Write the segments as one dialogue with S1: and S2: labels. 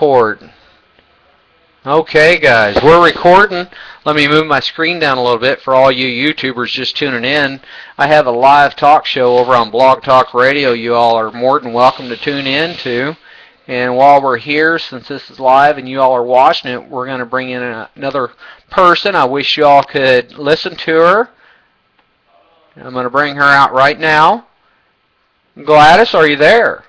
S1: record. Okay, guys, we're recording. Let me move my screen down a little bit for all you YouTubers just tuning in. I have a live talk show over on Blog Talk Radio you all are more than welcome to tune in to. And while we're here, since this is live and you all are watching it, we're going to bring in another person. I wish you all could listen to her. I'm going to bring her out right now. Gladys, are you there?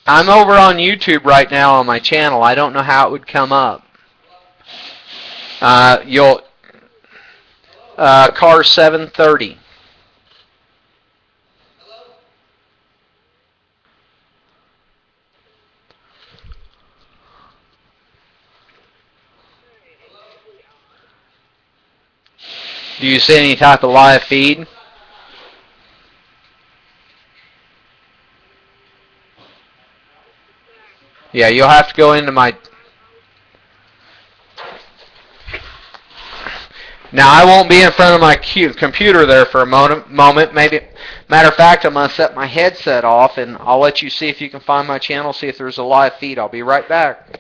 S1: I'm over on YouTube right now on my channel. I don't know how it would come up. Car 730. Do you see any type of live feed? Yeah, you'll have to go into my... Now, I won't be in front of my computer there for a moment. Maybe, matter of fact, I'm going to set my headset off, and I'll let you see if you can find my channel, see if there's a live feed. I'll be right back.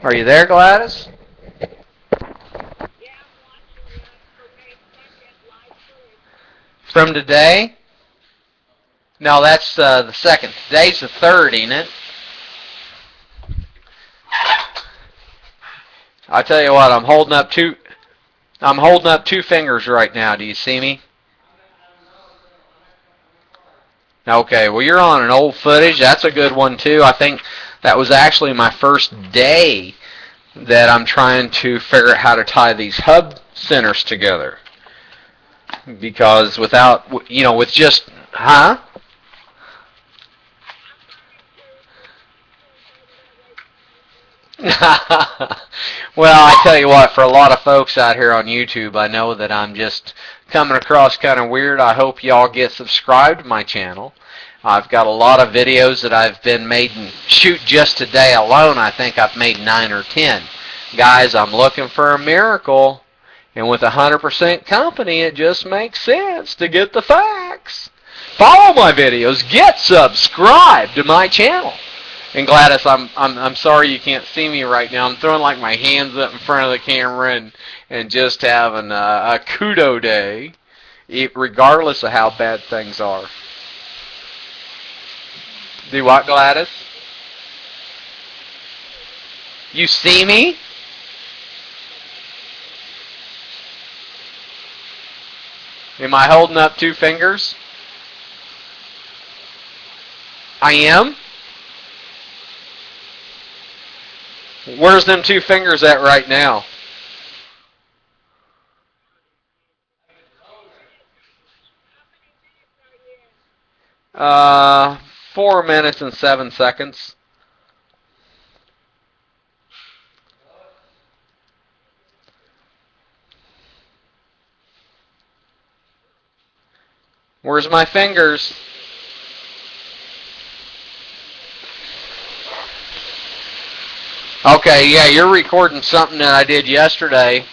S1: Are you there, Gladys? From today? No, that's the second. Today's the third, ain't it? I tell you what, I'm holding up two fingers right now. Do you see me? Okay, well, you're on an old footage. That's a good one, too. I think that was actually my first day that I'm trying to figure out how to tie these hub centers together. Because without, with just, huh? Well, I tell you what, for a lot of folks out here on YouTube, I know that I'm just coming across kind of weird. I hope y'all get subscribed to my channel. I've got a lot of videos that I've been made and shoot just today alone. I think I've made 9 or 10. Guys, I'm looking for a miracle. And with 100% company, it just makes sense to get the facts. Follow my videos. Get subscribed to my channel. And Gladys, I'm sorry you can't see me right now. I'm throwing like my hands up in front of the camera and just having a kudo day, regardless of how bad things are. Do what, Gladys? You see me? Am I holding up two fingers? I am? Where's them two fingers at right now? 4 minutes and 7 seconds. Where's my fingers? Okay, yeah, you're recording something that I did yesterday,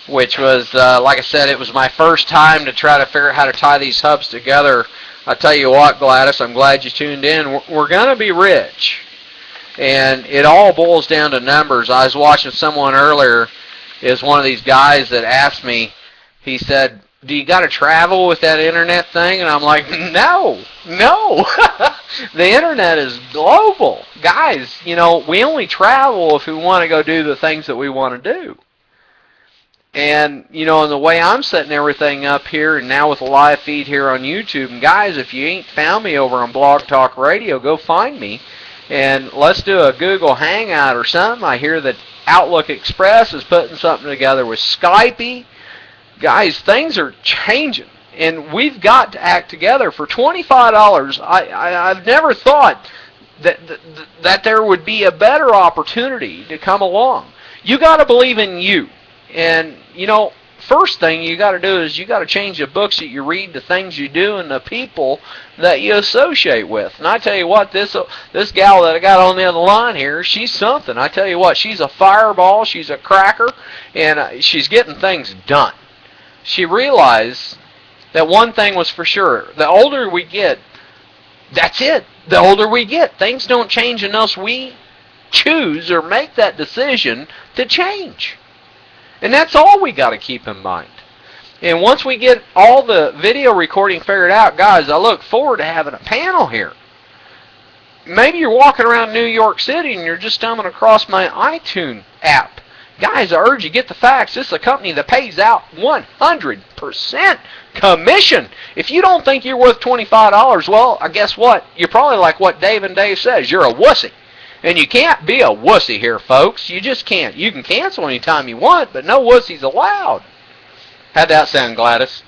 S1: which was, like I said, it was my first time to try to figure out how to tie these hubs together. I tell you what, Gladys, I'm glad you tuned in. We're going to be rich, and it all boils down to numbers. I was watching someone earlier, is one of these guys that asked me, he said, do you got to travel with that internet thing? And I'm like, no. The internet is global. Guys, we only travel if we want to go do the things that we want to do. And, you know, and the way I'm setting everything up here, and now with a live feed here on YouTube, and guys, if you ain't found me over on Blog Talk Radio, go find me, and let's do a Google Hangout or something. I hear that Outlook Express is putting something together with Skype. Guys, things are changing, and we've got to act together. For $25, I've never thought that there would be a better opportunity to come along. You got to believe in you. And, you know, first thing you got to do is you got to change the books that you read, the things you do, and the people that you associate with. And I tell you what, this gal that I got on the other line here, she's something. I tell you what, she's a fireball, she's a cracker, and she's getting things done. She realized that one thing was for sure. The older we get, that's it. The older we get, things don't change unless we choose or make that decision to change. And that's all we got to keep in mind. And once we get all the video recording figured out, guys, I look forward to having a panel here. Maybe you're walking around New York City and you're just stumbling across my iTunes app. Guys, I urge you, get the facts. This is a company that pays out 100% commission. If you don't think you're worth $25, well, I guess what? You're probably like what Dave and Dave says. You're a wussy. And you can't be a wussy here, folks. You just can't. You can cancel anytime you want, but no wussies allowed. How'd that sound, Gladys?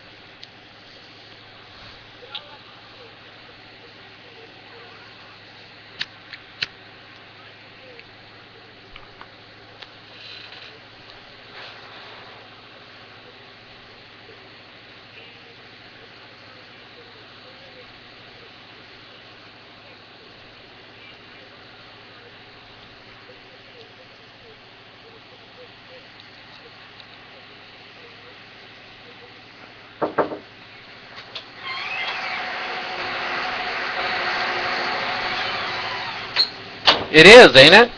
S1: It is, ain't it?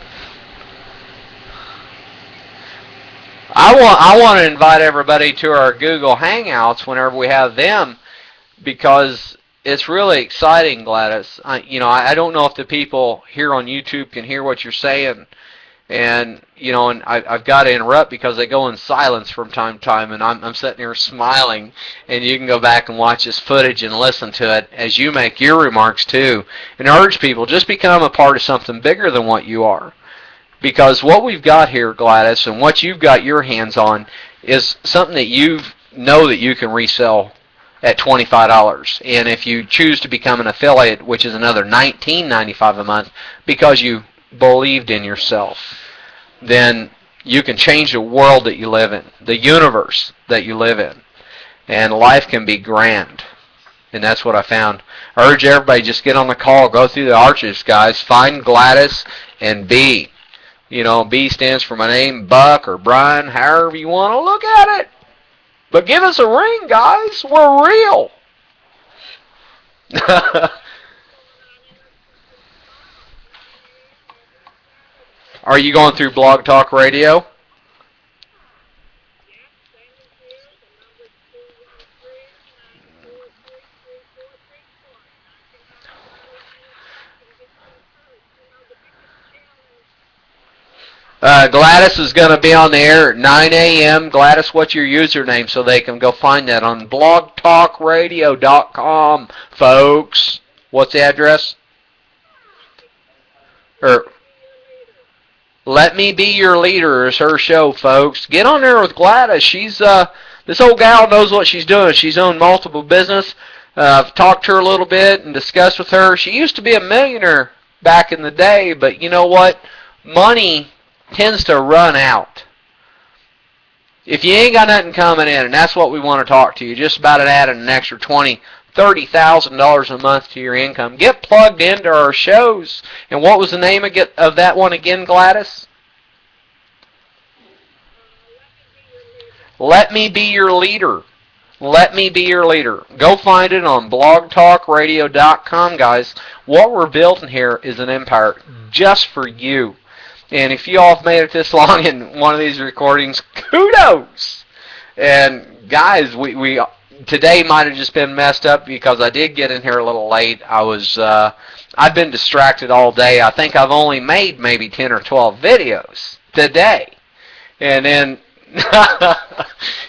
S1: I want to invite everybody to our Google Hangouts whenever we have them, because it's really exciting, Gladys. I don't know if the people here on YouTube can hear what you're saying, and I've got to interrupt because they go in silence from time to time, and I'm sitting here smiling, and you can go back and watch this footage and listen to it as you make your remarks too, and urge people, just become a part of something bigger than what you are. Because what we've got here, Gladys, and what you've got your hands on is something that you know that you can resell at $25. And if you choose to become an affiliate, which is another $19.95 a month, because you believed in yourself, then you can change the world that you live in, the universe that you live in. And life can be grand. And that's what I found. I urge everybody, just get on the call, go through the archives, guys. Find Gladys and B. B stands for my name, Buck or Brian, however you want to look at it. But give us a ring, guys. We're real. Are you going through Blog Talk Radio? Gladys is going to be on the air at 9 a.m. Gladys, what's your username so they can go find that on blogtalkradio.com, folks? What's the address? Let Me Be Your Leader is her show, folks. Get on there with Gladys. She's this old gal knows what she's doing. She's owned multiple business. I've talked to her a little bit and discussed with her. She used to be a millionaire back in the day, but you know what? Money tends to run out. If you ain't got nothing coming in, and that's what we want to talk to you, just about adding an extra $20,000, $30,000 a month to your income. Get plugged into our shows. And what was the name of that one again, Gladys? Let Me Be Your Leader. Let Me Be Your Leader. Go find it on blogtalkradio.com, guys. What we're building here is an empire just for you. And if you all have made it this long in one of these recordings, kudos! And guys, we today might have just been messed up because I did get in here a little late. I've been distracted all day. I think I've only made maybe 10 or 12 videos today. And then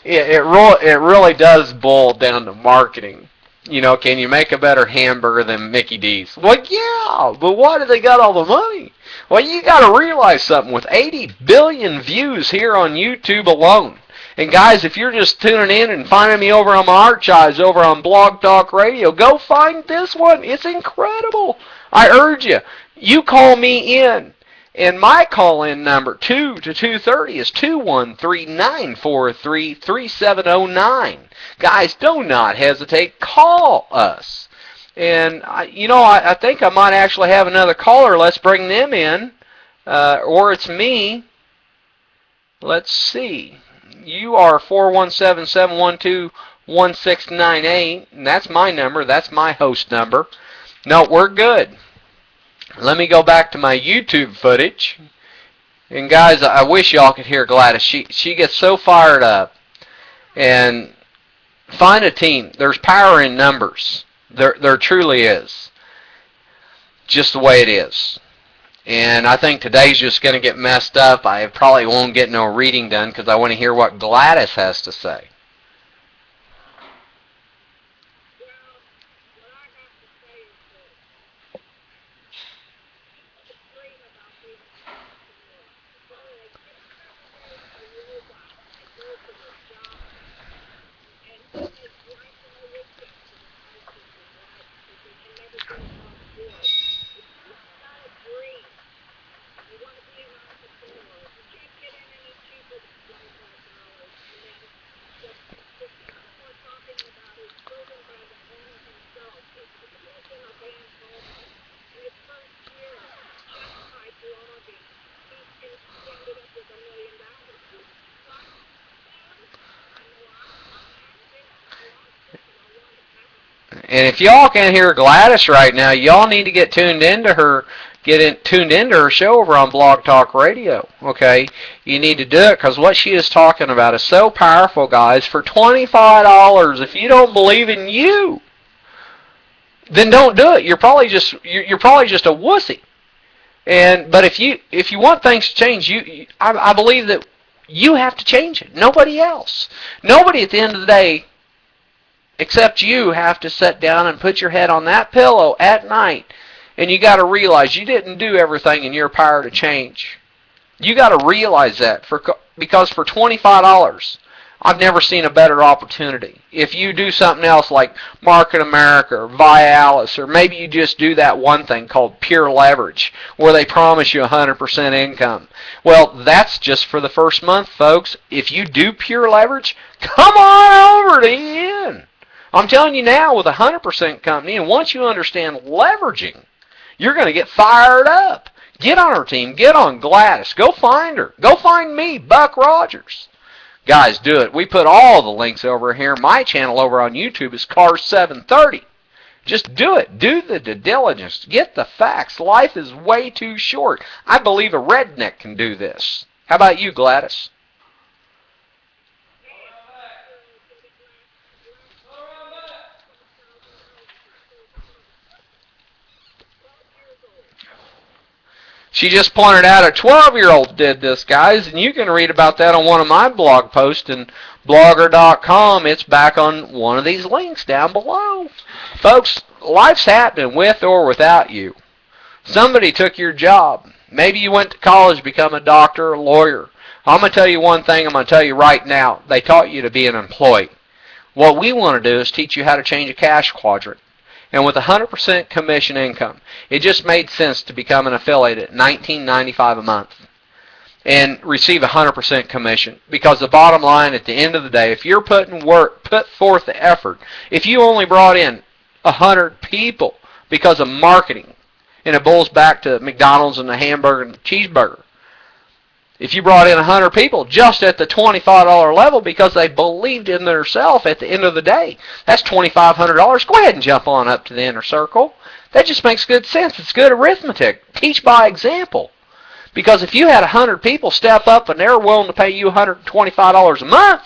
S1: It really does boil down to marketing. You know, can you make a better hamburger than Mickey D's? Well, yeah, but why do they got all the money? Well, you got to realize something. With 80 billion views here on YouTube alone, and guys, if you're just tuning in and finding me over on my archives over on Blog Talk Radio, go find this one. It's incredible. I urge you. You call me in. And my call-in number, 2 to 2:30, is 213-943-3709. Guys, do not hesitate. Call us. And, I think I might actually have another caller. Let's bring them in. Or it's me. Let's see. You are 417-712-1698. And that's my number. That's my host number. No, we're good. Let me go back to my YouTube footage. And guys, I wish y'all could hear Gladys. She gets so fired up. And find a team. There's power in numbers. There truly is. Just the way it is. And I think today's just going to get messed up. I probably won't get no reading done because I want to hear what Gladys has to say. And if y'all can't hear Gladys right now, y'all need to get tuned into her show over on Blog Talk Radio. Okay, you need to do it because what she is talking about is so powerful, guys. For $25, if you don't believe in you, then don't do it. You're probably just a wussy. But if you want things to change, I believe that you have to change it. Nobody else. Nobody at the end of the day, except you, have to sit down and put your head on that pillow at night. And you got to realize you didn't do everything in your power to change. You got to realize that because for $25, I've never seen a better opportunity. If you do something else like Market America or Vialis, or maybe you just do that one thing called Pure Leverage, where they promise you 100% income. Well, that's just for the first month, folks. If you do Pure Leverage, come on over to Ian. I'm telling you now, with a 100% company, and once you understand leveraging, you're going to get fired up. Get on her team. Get on Gladys. Go find her. Go find me, Buck Rogers. Guys, do it. We put all the links over here. My channel over on YouTube is Cars 730. Just do it. Do the due diligence. Get the facts. Life is way too short. I believe a redneck can do this. How about you, Gladys? She just pointed out a 12-year-old did this, guys, and you can read about that on one of my blog posts in blogger.com. It's back on one of these links down below. Folks, life's happening with or without you. Somebody took your job. Maybe you went to college to become a doctor or a lawyer. I'm going to tell you one thing I'm going to tell you right now. They taught you to be an employee. What we want to do is teach you how to change a cash quadrant. And with 100% commission income, it just made sense to become an affiliate at $19.95 a month and receive 100% commission. Because the bottom line, at the end of the day, if you're put forth the effort, if you only brought in 100 people because of marketing, and it boils back to McDonald's and the hamburger and the cheeseburger, if you brought in 100 people just at the $25 level because they believed in themselves at the end of the day, that's $2,500. Go ahead and jump on up to the inner circle. That just makes good sense. It's good arithmetic. Teach by example. Because if you had 100 people step up and they're willing to pay you $125 a month,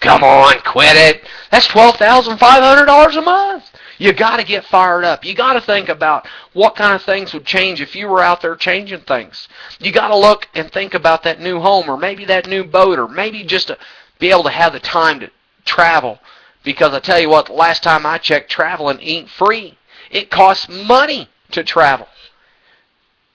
S1: come on, quit it. That's $12,500 a month. You got to get fired up. You got to think about what kind of things would change if you were out there changing things. You got to look and think about that new home or maybe that new boat or maybe just to be able to have the time to travel. Because I tell you what, the last time I checked, traveling ain't free. It costs money to travel.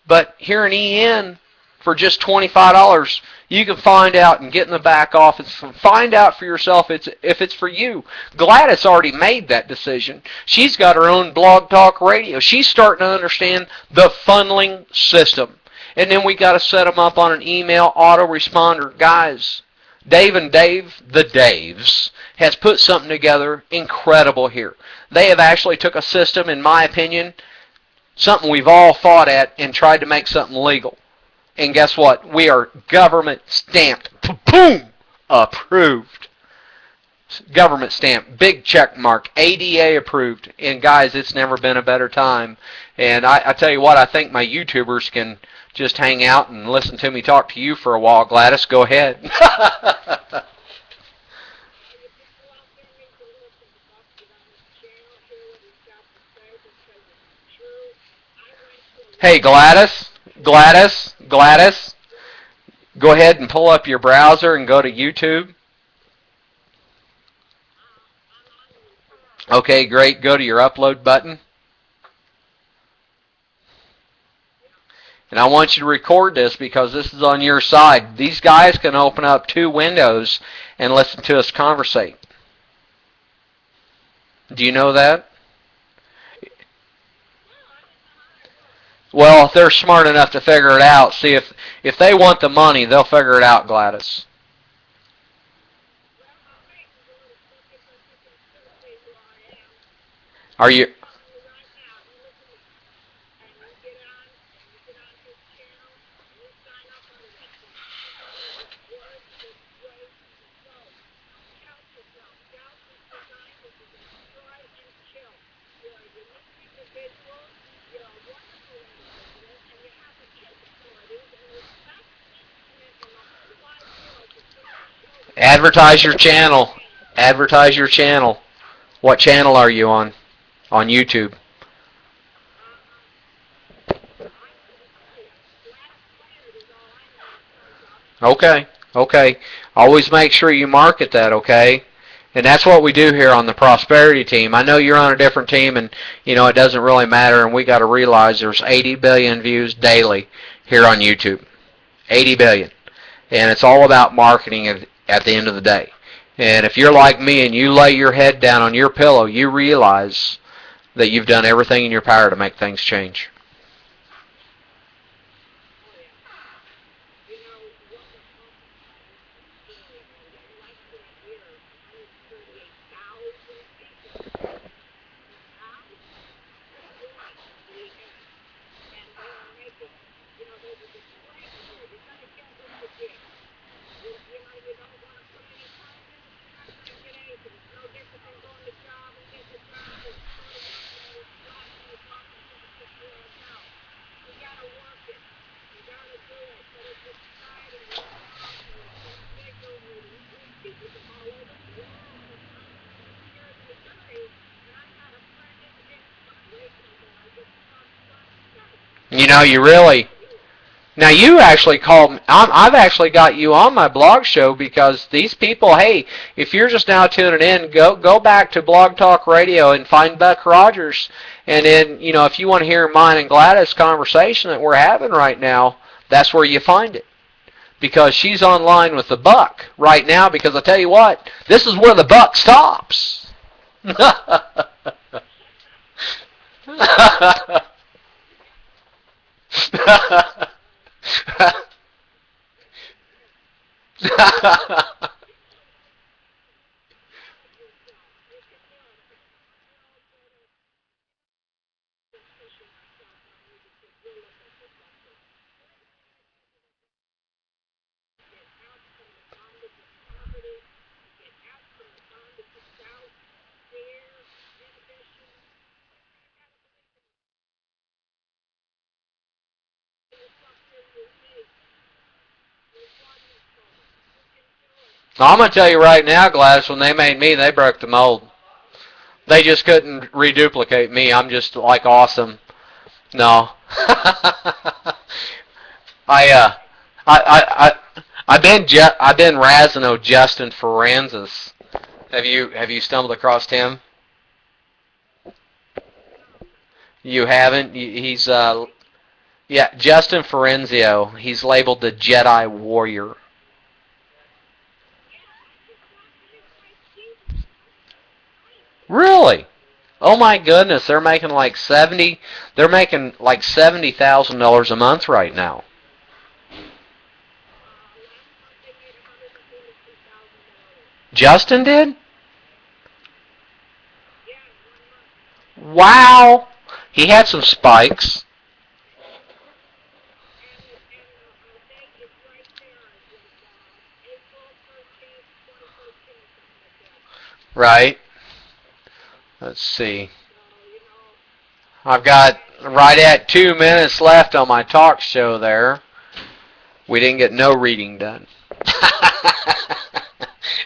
S1: But here in EN, for just $25, you can find out and get in the back office and find out for yourself if it's for you. Gladys already made that decision. She's got her own blog talk radio. She's starting to understand the funneling system. And then we got to set them up on an email autoresponder. Guys, Dave and Dave, the Daves, has put something together incredible here. They have actually took a system, in my opinion, something we've all fought at and tried to make something legal. And guess what? We are government stamped. Boom! Approved. Government stamp. Big check mark. ADA approved. And guys, it's never been a better time. And I tell you what, I think my YouTubers can just hang out and listen to me talk to you for a while. Gladys, go ahead. Hey, Gladys, go ahead and pull up your browser and go to YouTube. Okay, great. Go to your upload button. And I want you to record this because this is on your side. These guys can open up 2 windows and listen to us conversate. Do you know that? Well, if they're smart enough to figure it out, see if they want the money, they'll figure it out, Gladys. Are you? Advertise your channel. Advertise your channel. What channel are you on? On YouTube. Okay. Okay. Always make sure you market that, okay? And that's what we do here on the Prosperity team. I know you're on a different team and, you know, it doesn't really matter, and we got to realize there's 80 billion views daily here on YouTube. 80 billion. And it's all about marketing at the end of the day. And if you're like me and you lay your head down on your pillow, you realize that you've done everything in your power to make things change. You know, you really... Now, you actually called... I've actually got you on my blog show because these people, hey, if you're just now tuning in, go back to Blog Talk Radio and find Buck Rogers. And then, you know, if you want to hear mine and Gladys' conversation that we're having right now, that's where you find it. Because she's online with the Buck right now because I tell you what, this is where the Buck stops. I'm going to tell you right now, Gladys, when they made me, they broke the mold. They just couldn't reduplicate me. I'm just like awesome. No. I uh I've been razzing Justin Francis. Have you stumbled across him? You haven't? He's yeah, Justin Ferenzio. He's labeled the Jedi Warrior. Really? Oh my goodness, they're making like 70. They're making like $70,000 a month right now. Justin did? Wow. He had some spikes. Right. Let's see. I've got right at 2 minutes left on my talk show there. We didn't get no reading done.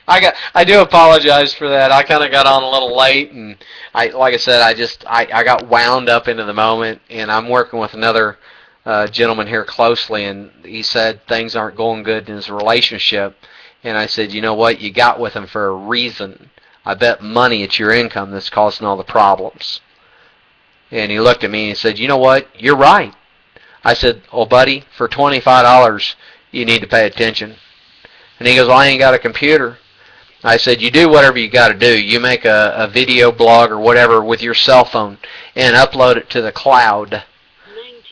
S1: I do apologize for that. I kind of got on a little late, and like I said, I got wound up into the moment, and I'm working with another gentleman here closely, and he said things aren't going good in his relationship, and I said, you know what, you got with him for a reason. I bet money it's your income that's causing all the problems. And he looked at me and he said, you know what, you're right. I said, oh buddy, for $25 you need to pay attention. And he goes, well, I ain't got a computer. I said, you do whatever you got to do. You make a video blog or whatever with your cell phone and upload it to the cloud.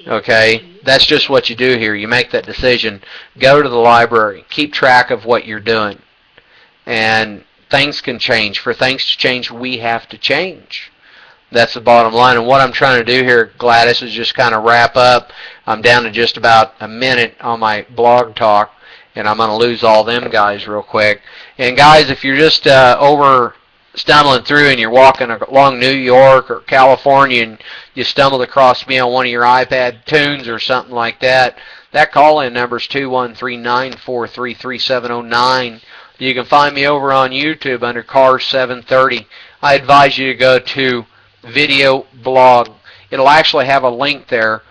S1: Okay? That's just what you do here. You make that decision. Go to the library. Keep track of what you're doing. And things can change. For things to change, we have to change. That's the bottom line. And what I'm trying to do here, Gladys, is just kind of wrap up. I'm down to just about a minute on my blog talk, and I'm going to lose all them guys real quick. And guys, if you're just over stumbling through and you're walking along New York or California and you stumbled across me on one of your iPad tunes or something like that, that call-in number is 213-943-3709. You can find me over on YouTube under Cars 730. I advise you to go to video blog. It'll actually have a link there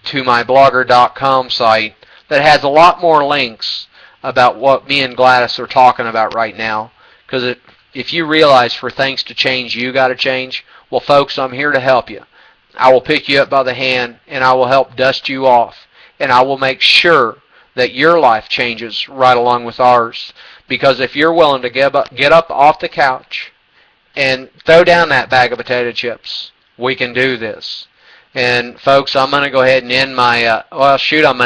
S1: to my blogger.com site that has a lot more links about what me and Gladys are talking about right now. Because if you realize for things to change, you got to change. Well, folks, I'm here to help you. I will pick you up by the hand, and I will help dust you off. And I will make sure that your life changes right along with ours. Because if you're willing to get up off the couch and throw down that bag of potato chips, we can do this. And folks, I'm going to go ahead and end my, I'm going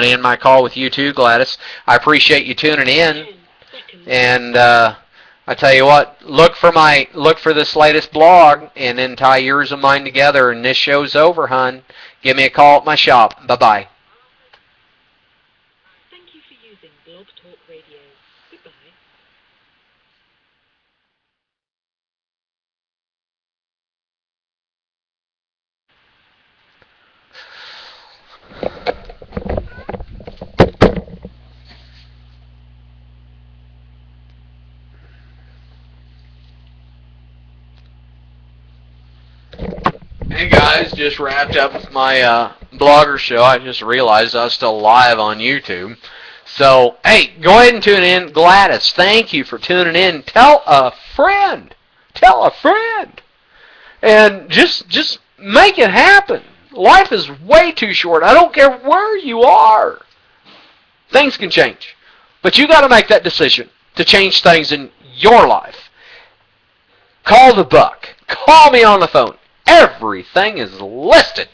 S1: to end my call with you too, Gladys. I appreciate you tuning in. And I tell you what, look for this latest blog, and then tie yours and mine together. And this show's over, hon. Give me a call at my shop. Bye-bye.
S2: Thank you for using Blog Talk Radio. Goodbye.
S1: Hey guys, just wrapped up with my blogger show. I just realized I was still live on YouTube. So, hey, go ahead and tune in. Gladys, thank you for tuning in. Tell a friend. Tell a friend. And just make it happen. Life is way too short. I don't care where you are. Things can change. But you got to make that decision to change things in your life. Call the buck. Call me on the phone. Everything is listed.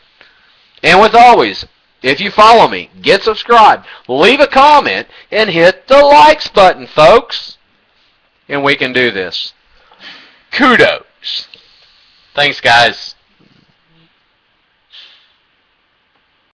S1: And with always, if you follow me, get subscribed, leave a comment, and hit the likes button, folks. And we can do this. Kudos. Thanks, guys.